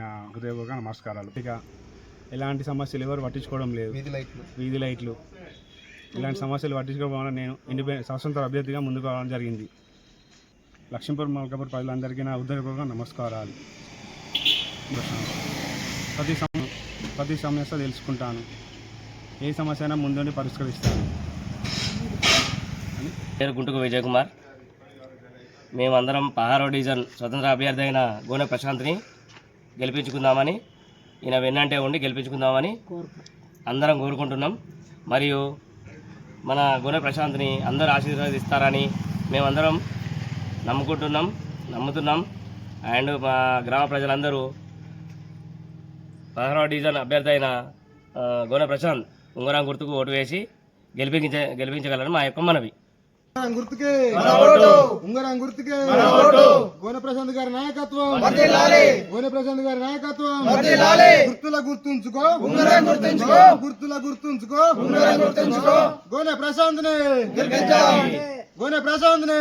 నా హృదయపూర్వక నమస్కారాలు. ఇక ఎలాంటి సమస్యలు ఎవరు పట్టించుకోవడం లేదు. వీధి లైట్లు ఇలాంటి సమస్యలు పట్టించుకోవడం వల్ల నేను స్వతంత్ర అభ్యర్థిగా ముందుకు రావడం జరిగింది. లక్ష్మీపూర్ మల్కాపూర్ ప్రజలందరికీ నా హృదయపూర్వక నమస్కారాలు. ప్రతి సమస్య తెలుసుకుంటాను, ఏ సమస్య అయినా ముందుండి పరిష్కరిస్తాను. పేరు గుంటుకు విజయ్ కుమార్. మేమందరం 16వ డివిజన్ స్వతంత్ర అభ్యర్థి అయిన గోనె ప్రశాంత్ని గెలిపించుకుందామని, ఈయన వెన్నంటే ఉండి గెలిపించుకుందామని అందరం కోరుకుంటున్నాం. మరియు మన గోనె ప్రశాంత్ని అందరూ ఆశీర్వదిస్తారని మేమందరం నమ్ముతున్నాం. అండ్ మా గ్రామ ప్రజలందరూ 16వ డివిజన్ అభ్యర్థి అయిన గోనె ప్రశాంత్ ఉంగరం గుర్తుకు ఓటు వేసి గెలిపించగలరని మా యొక్క మనవి. ఉంగరం గుర్తుకే గోనె ప్రశాంత్ గారి నాయకత్వం, గుర్తుల గుర్తుంచుకో, గుర్తుల గుర్తుంచుకో, గోనె ప్రశాంత్ ని